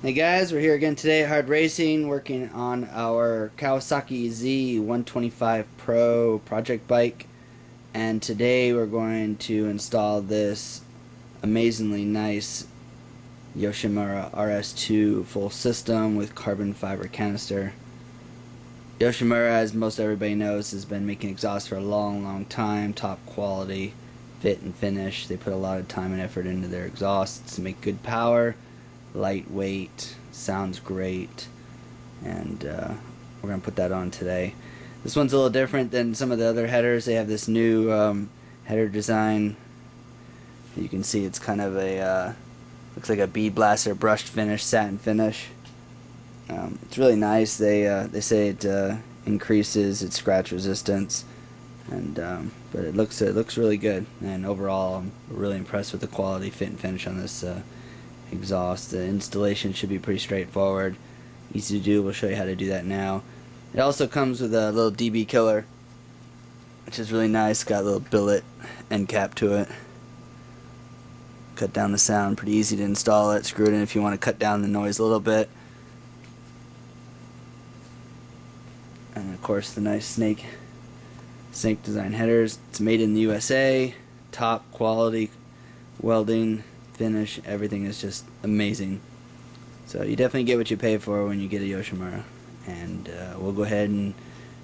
Hey guys, we're here again today at Hardracing working on our Kawasaki Z125 Pro project bike, and today we're going to install this amazingly nice Yoshimura RS2 Full System with carbon fiber canister. Yoshimura, as most everybody knows, has been making exhaust for a long time, top quality, fit and finish. They put a lot of time and effort into their exhausts to make good power, lightweight, sounds great, and we're going to put that on today. This one's a little different than some of the other headers. They have this new header design. You can see it's kind of a looks like a bead blaster brushed finish, satin finish. It's really nice. They say it increases its scratch resistance, and but it looks really good. And overall, I'm really impressed with the quality, fit, and finish on this exhaust. The installation should be pretty straightforward, easy to do. We'll show you how to do that now. It also comes with a little dB killer, which is really nice. Got a little billet end cap to it. Cut down the sound, pretty easy to install it. Screw it in if you want to cut down the noise a little bit. And of course the nice snake design headers. It's made in the USA, top quality welding, finish, everything is just amazing. So you definitely get what you pay for when you get a Yoshimura. And we'll go ahead and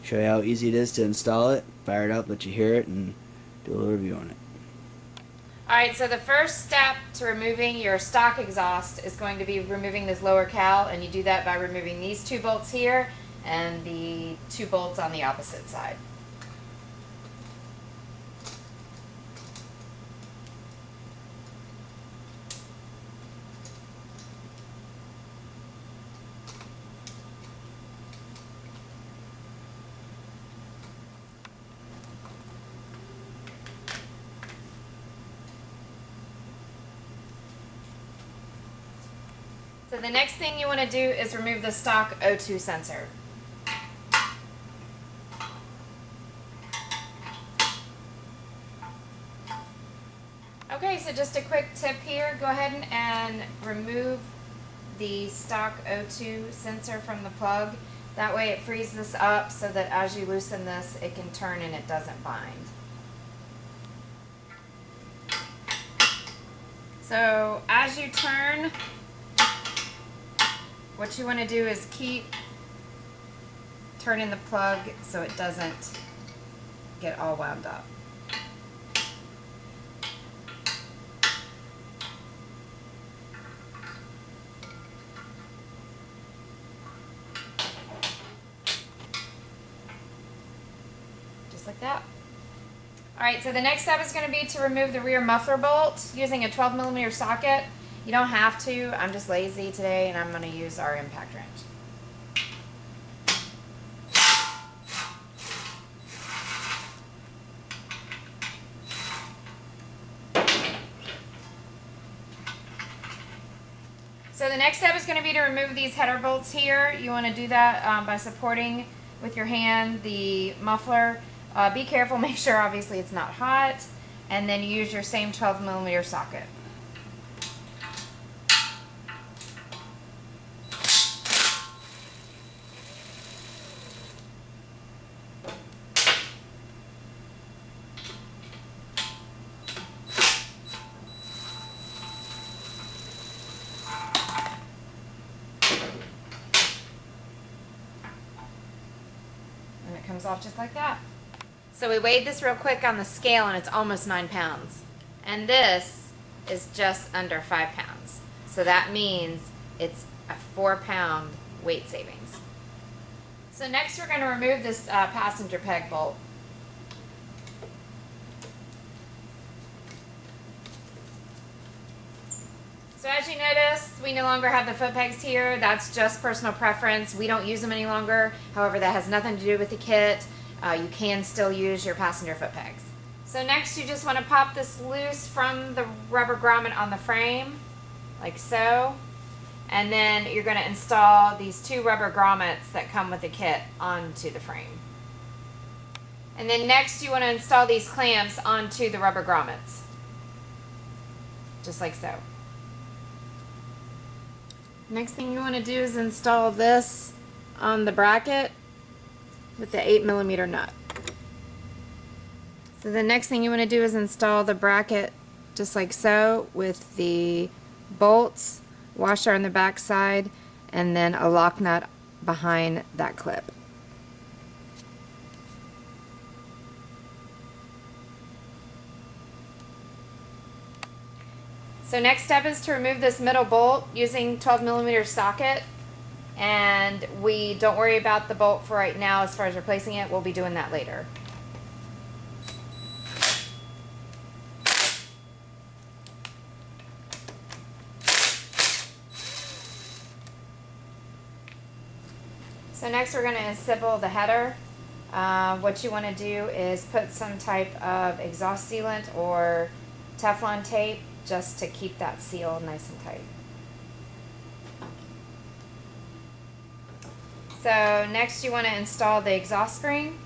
show you how easy it is to install it, fire it up, let you hear it, and do a little review on it. Alright, so the first step to removing your stock exhaust is going to be removing this lower cowl, and you do that by removing these two bolts here and the two bolts on the opposite side. So the next thing you want to do is remove the stock O2 sensor. Okay, so just a quick tip here, go ahead and remove the stock O2 sensor from the plug. That way it frees this up so that as you loosen this, it can turn and it doesn't bind. So as you turn, what you want to do is keep turning the plug so it doesn't get all wound up. Just like that. Alright, so the next step is going to be to remove the rear muffler bolt using a 12mm socket. You don't have to, I'm just lazy today and I'm going to use our impact wrench. So the next step is going to be to remove these header bolts here. You want to do that by supporting with your hand the muffler. Be careful, make sure obviously it's not hot, and then use your same 12mm socket. And it comes off just like that. So we weighed this real quick on the scale and it's almost 9 pounds. And this is just under 5 pounds. So that means it's a 4-pound weight savings. So next we're going to remove this passenger peg bolt. So as you notice, we no longer have the foot pegs here. That's just personal preference. We don't use them any longer. However, that has nothing to do with the kit. You can still use your passenger foot pegs. So next you just want to pop this loose from the rubber grommet on the frame, like so. And then you're going to install these two rubber grommets that come with the kit onto the frame. And then next you want to install these clamps onto the rubber grommets, just like so. Next thing you want to do is install this on the bracket with the 8mm nut. So the next thing you want to do is install the bracket just like so, with the bolts, washer on the back side, and then a lock nut behind that clip. So next step is to remove this middle bolt using 12mm socket, and we don't worry about the bolt for right now as far as replacing it. We'll be doing that later. So next we're going to assemble the header. What you want to do is put some type of exhaust sealant or Teflon tape just to keep that seal nice and tight. So next you want to install the exhaust spring.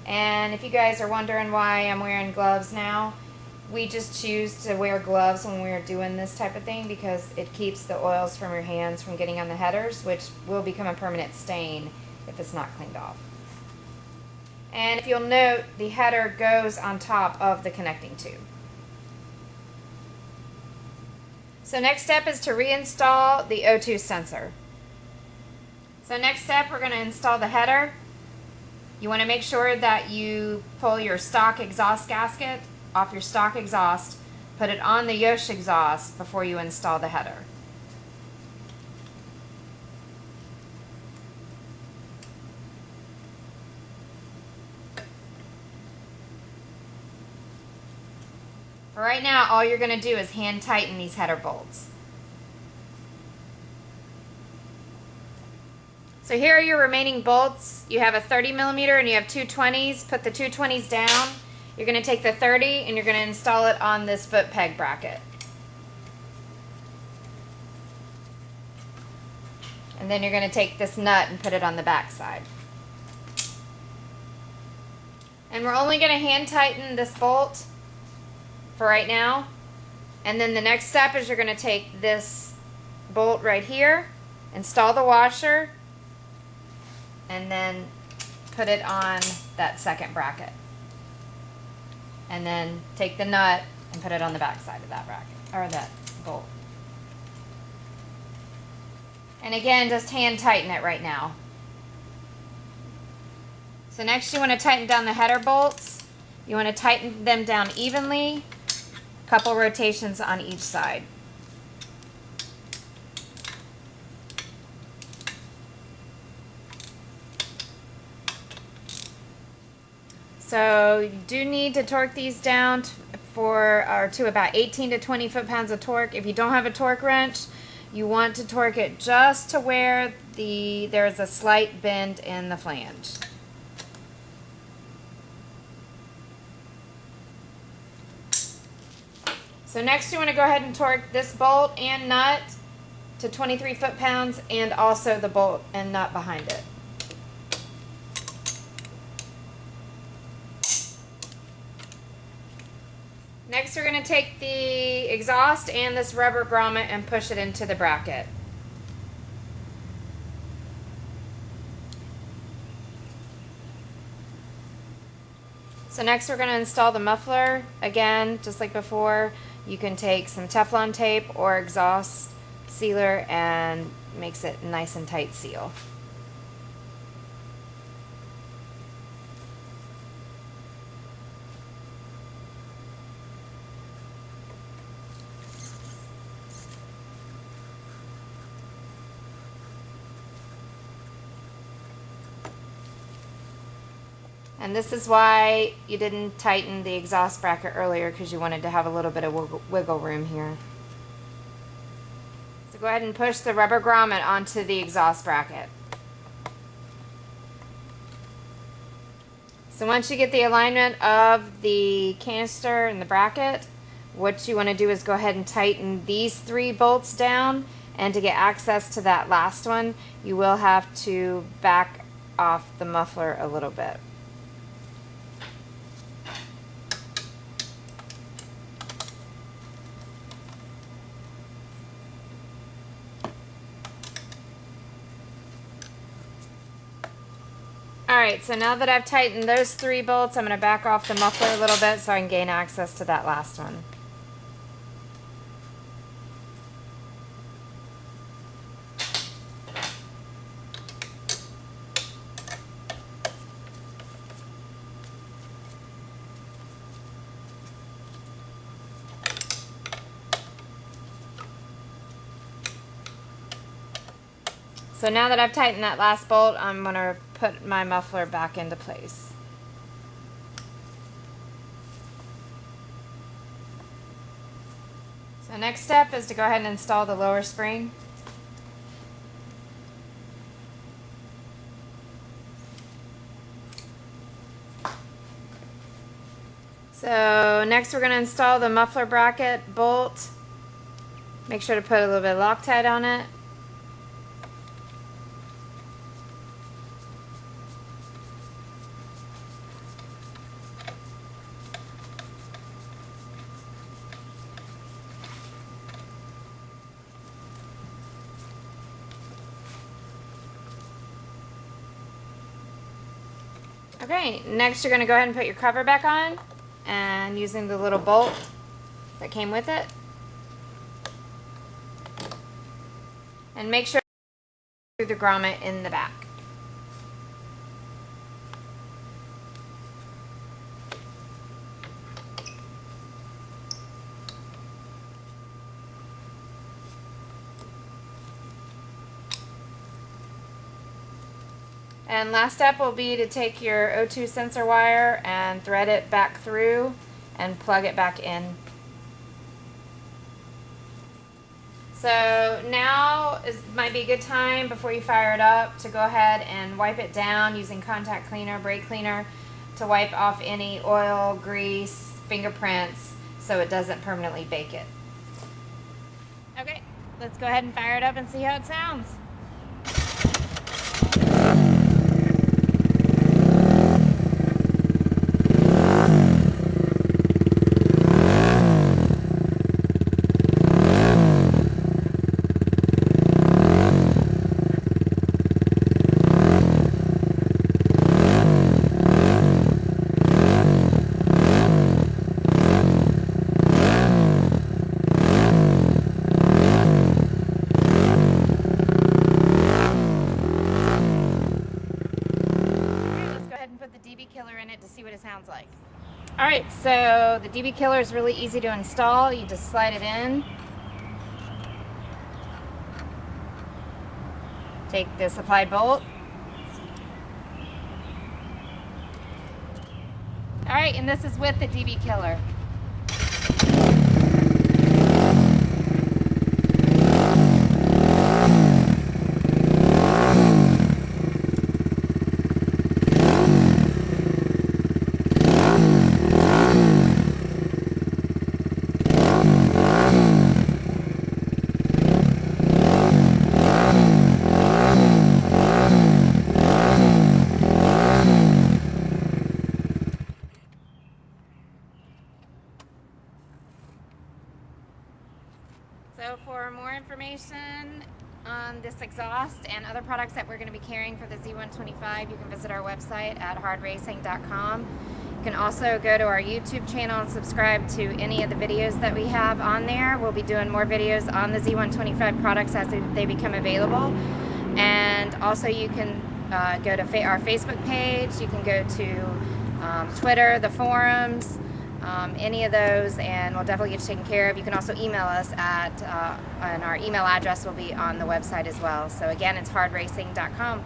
And if you guys are wondering why I'm wearing gloves now, we just choose to wear gloves when we're doing this type of thing because it keeps the oils from your hands from getting on the headers, which will become a permanent stain if it's not cleaned off. And if you'll note, the header goes on top of the connecting tube. So next step is to reinstall the O2 sensor. So next step, we're going to install the header. You want to make sure that you pull your stock exhaust gasket off your stock exhaust, put it on the Yosh exhaust before you install the header. For right now, all you're going to do is hand tighten these header bolts. So here are your remaining bolts. You have a 30mm and you have two 20s. Put the two 20s down. You're going to take the 30 and you're going to install it on this foot peg bracket. And then you're going to take this nut and put it on the back side. And we're only going to hand tighten this bolt for right now. And then the next step is you're going to take this bolt right here, install the washer, and then put it on that second bracket. And then take the nut and put it on the back side of that bracket, or that bolt. And again, just hand tighten it right now. So next you want to tighten down the header bolts. You want to tighten them down evenly, a couple rotations on each side. So you do need to torque these down to about 18 to 20 foot-pounds of torque. If you don't have a torque wrench, you want to torque it just to where there's a slight bend in the flange. So next you want to go ahead and torque this bolt and nut to 23 foot-pounds and also the bolt and nut behind it. Next we're going to take the exhaust and this rubber grommet and push it into the bracket. So next we're going to install the muffler. Again, just like before, you can take some Teflon tape or exhaust sealer and makes it nice and tight seal. And this is why you didn't tighten the exhaust bracket earlier, because you wanted to have a little bit of wiggle room here. So go ahead and push the rubber grommet onto the exhaust bracket. So once you get the alignment of the canister and the bracket, what you want to do is go ahead and tighten these three bolts down, and to get access to that last one, you will have to back off the muffler a little bit. Alright, so now that I've tightened those 3 bolts, I'm going to back off the muffler a little bit so I can gain access to that last one. So now that I've tightened that last bolt, I'm going to put my muffler back into place. So next step is to go ahead and install the lower spring. So next we're going to install the muffler bracket bolt. Make sure to put a little bit of Loctite on it. Okay, next you're going to go ahead and put your cover back on, and using the little bolt that came with it. And make sure through the grommet in the back. And last step will be to take your O2 sensor wire and thread it back through and plug it back in. So now might be a good time before you fire it up to go ahead and wipe it down using contact cleaner, brake cleaner, to wipe off any oil, grease, fingerprints so it doesn't permanently bake it. Okay, let's go ahead and fire it up and see how it sounds. To see what it sounds like. Alright, so the DB killer is really easy to install. You just slide it in. Take the supplied bolt. Alright, and this is with the DB killer. So for more information on this exhaust and other products that we're going to be carrying for the Z125, you can visit our website at hardracing.com. You can also go to our YouTube channel and subscribe to any of the videos that we have on there. We'll be doing more videos on the Z125 products as they become available. And also you can go to our Facebook page, you can go to Twitter, the forums, any of those, and we'll definitely get you taken care of. You can also email us and our email address will be on the website as well. So again, it's hardracing.com.